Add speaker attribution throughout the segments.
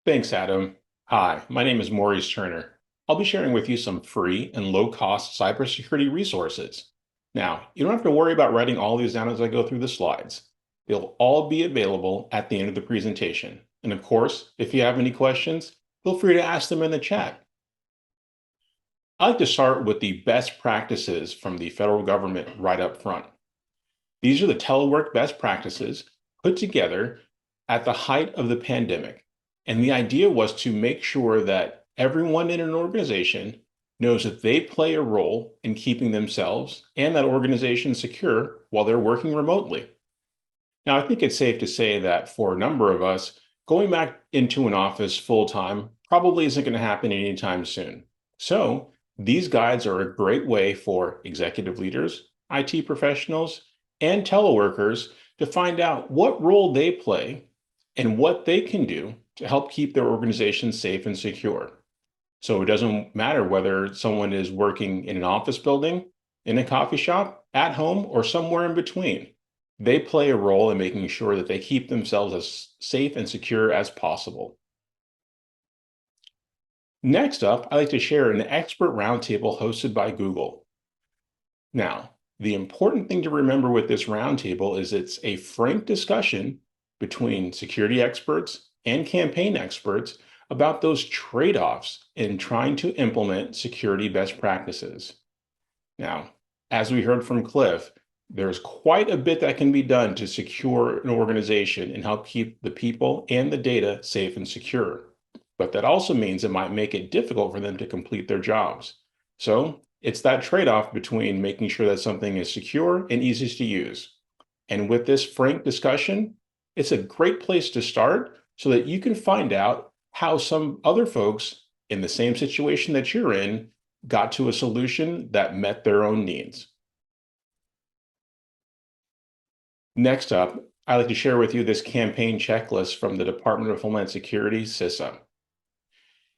Speaker 1: Thanks, Adam. Hi, my name is Maurice Turner. I'll be sharing with you some free and low-cost cybersecurity resources. Now, you don't have to worry about writing all these down as I go through the slides. They'll all be available at the end of the presentation. And of course, if you have any questions, feel free to ask them in the chat. I like to start with the best practices from the federal government right up front. These are the telework best practices put together at the height of the pandemic. And the idea was to make sure that everyone in an organization knows that they play a role in keeping themselves and that organization secure while they're working remotely. Now, I think it's safe to say that for a number of us, going back into an office full time probably isn't going to happen anytime soon. So, these guides are a great way for executive leaders, IT professionals, and teleworkers to find out what role they play and what they can do to help keep their organization safe and secure. So, it doesn't matter whether someone is working in an office building, in a coffee shop, at home, or somewhere in between. They play a role in making sure that they keep themselves as safe and secure as possible. Next up, I like to share an expert roundtable hosted by Google. Now, the important thing to remember with this roundtable is it's a frank discussion between security experts and campaign experts about those trade-offs in trying to implement security best practices. Now, as we heard from Cliff, there's quite a bit that can be done to secure an organization and help keep the people and the data safe and secure. But that also means it might make it difficult for them to complete their jobs. So it's that trade-off between making sure that something is secure and easy to use. And with this frank discussion, it's a great place to start so that you can find out how some other folks in the same situation that you're in got to a solution that met their own needs. Next up, I'd like to share with you this campaign checklist from the Department of Homeland Security, CISA.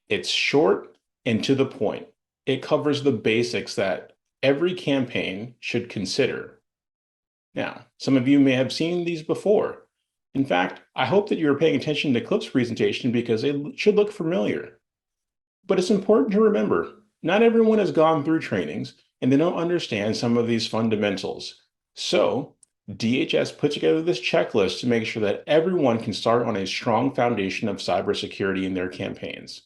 Speaker 1: It's short and to the point. It covers the basics that every campaign should consider. Now, some of you may have seen these before. In fact, I hope that you're paying attention to Cliff's presentation because they should look familiar. But it's important to remember, not everyone has gone through trainings and they don't understand some of these fundamentals. So DHS put together this checklist to make sure that everyone can start on a strong foundation of cybersecurity in their campaigns.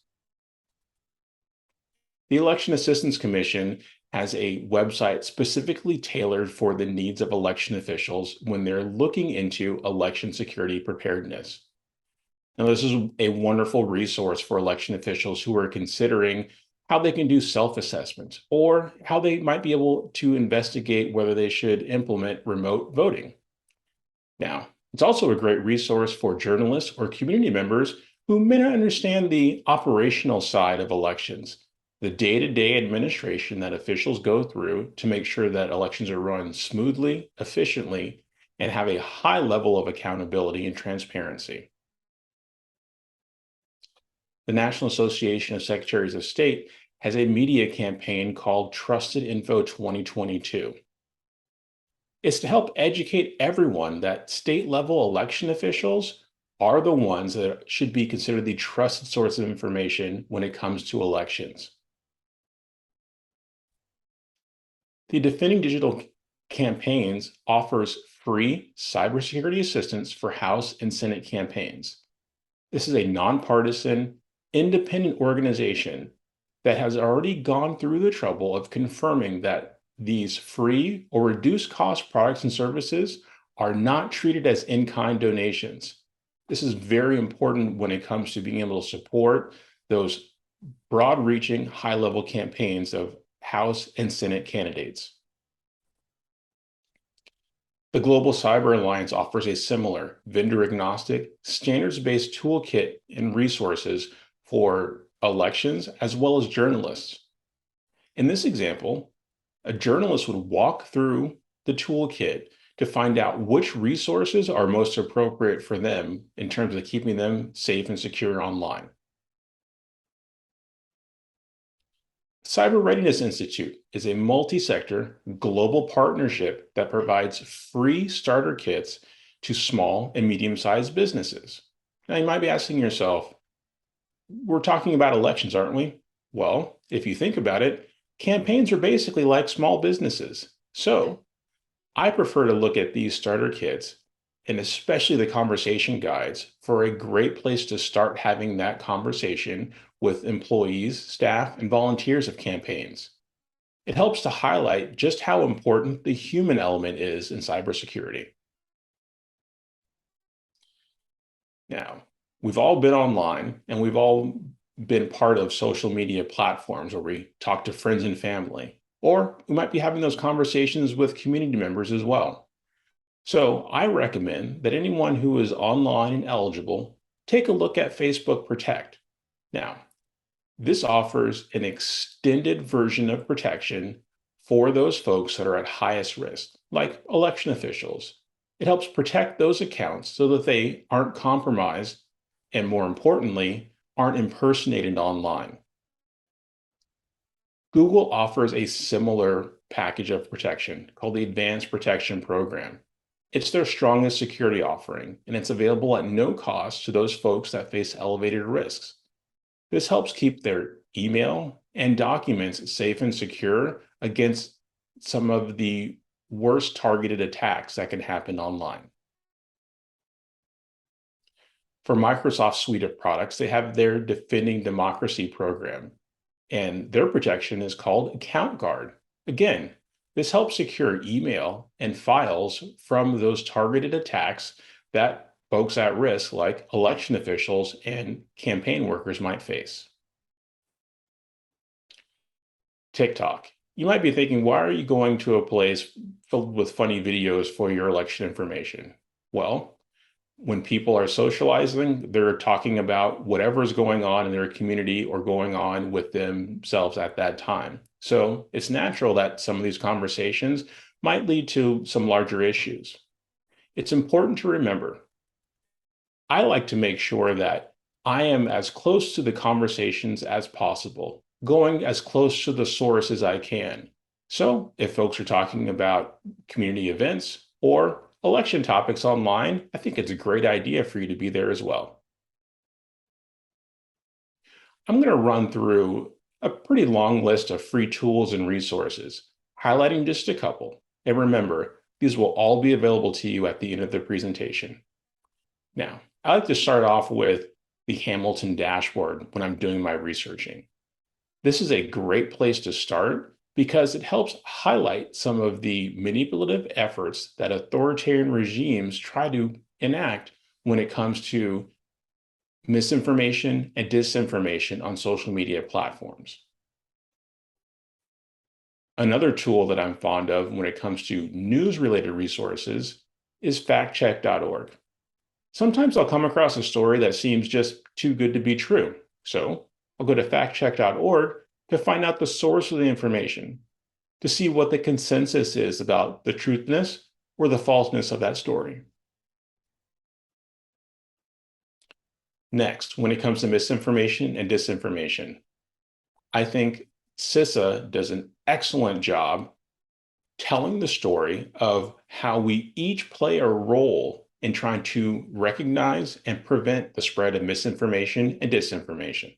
Speaker 1: The Election Assistance Commission has a website specifically tailored for the needs of election officials when they're looking into election security preparedness. Now, this is a wonderful resource for election officials who are considering how they can do self-assessment or how they might be able to investigate whether they should implement remote voting. Now, it's also a great resource for journalists or community members who may not understand the operational side of elections, the day-to-day administration that officials go through to make sure that elections are run smoothly, efficiently, and have a high level of accountability and transparency. The National Association of Secretaries of State has a media campaign called Trusted Info 2022. It's to help educate everyone that state-level election officials are the ones that should be considered the trusted source of information when it comes to elections. The Defending Digital Campaigns offers free cybersecurity assistance for House and Senate campaigns. This is a nonpartisan, independent organization that has already gone through the trouble of confirming that these free or reduced cost products and services are not treated as in-kind donations. This is very important when it comes to being able to support those broad-reaching, high-level campaigns of House and Senate candidates. The Global Cyber Alliance offers a similar vendor-agnostic, standards-based toolkit and resources for elections as well as journalists. In this example, a journalist would walk through the toolkit to find out which resources are most appropriate for them in terms of keeping them safe and secure online. Cyber Readiness Institute is a multi-sector global partnership that provides free starter kits to small and medium-sized businesses. Now, you might be asking yourself, We're talking about elections, aren't we? Well, if you think about it, campaigns are basically like small businesses. So I prefer to look at these starter kits and especially the conversation guides for a great place to start having that conversation with employees, staff, and volunteers of campaigns. It helps to highlight just how important the human element is in cybersecurity. Now, we've all been online and we've all been part of social media platforms where we talk to friends and family, or we might be having those conversations with community members as well. So I recommend that anyone who is online and eligible take a look at Facebook Protect. Now, this offers an extended version of protection for those folks that are at highest risk, like election officials. It helps protect those accounts so that they aren't compromised and, more importantly, aren't impersonated online. Google offers a similar package of protection called the Advanced Protection Program. It's their strongest security offering, and it's available at no cost to those folks that face elevated risks. This helps keep their email and documents safe and secure against some of the worst targeted attacks that can happen online. For Microsoft's suite of products, they have their Defending Democracy program, and their protection is called Account Guard. Again, this helps secure email and files from those targeted attacks that folks at risk, like election officials and campaign workers, might face. TikTok. You might be thinking, why are you going to a place filled with funny videos for your election information? Well, when people are socializing, they're talking about whatever is going on in their community or going on with themselves at that time. So it's natural that some of these conversations might lead to some larger issues. It's important to remember, I like to make sure that I am as close to the conversations as possible, going as close to the source as I can. So if folks are talking about community events or election topics online, I think it's a great idea for you to be there as well. I'm going to run through a pretty long list of free tools and resources, highlighting just a couple. And remember, these will all be available to you at the end of the presentation. Now, I like to start off with the Hamilton dashboard when I'm doing my researching. This is a great place to start because it helps highlight some of the manipulative efforts that authoritarian regimes try to enact when it comes to misinformation and disinformation on social media platforms. Another tool that I'm fond of when it comes to news-related resources is factcheck.org. Sometimes I'll come across a story that seems just too good to be true. So I'll go to factcheck.org to find out the source of the information, to see what the consensus is about the truthness or the falseness of that story. Next, when it comes to misinformation and disinformation, I think CISA does an excellent job telling the story of how we each play a role in trying to recognize and prevent the spread of misinformation and disinformation.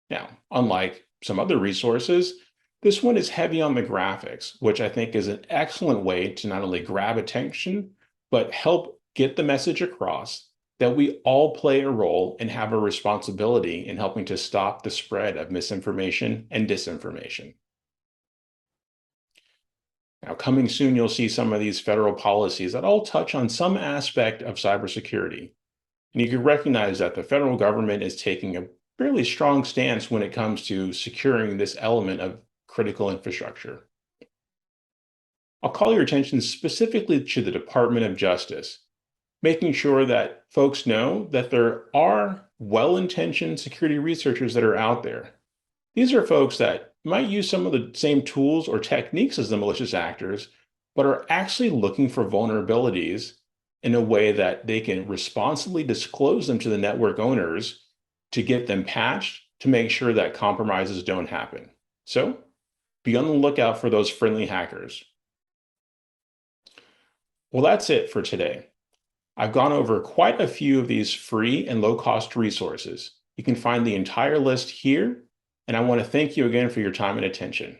Speaker 1: Now, unlike some other resources, this one is heavy on the graphics, which I think is an excellent way to not only grab attention, but help get the message across that we all play a role and have a responsibility in helping to stop the spread of misinformation and disinformation. Now, coming soon, you'll see some of these federal policies that all touch on some aspect of cybersecurity. And you can recognize that the federal government is taking a fairly strong stance when it comes to securing this element of critical infrastructure. I'll call your attention specifically to the Department of Justice, making sure that folks know that there are well-intentioned security researchers that are out there. These are folks that might use some of the same tools or techniques as the malicious actors, but are actually looking for vulnerabilities in a way that they can responsibly disclose them to the network owners to get them patched to make sure that compromises don't happen. So be on the lookout for those friendly hackers. Well, that's it for today. I've gone over quite a few of these free and low-cost resources. You can find the entire list here, and I want to thank you again for your time and attention.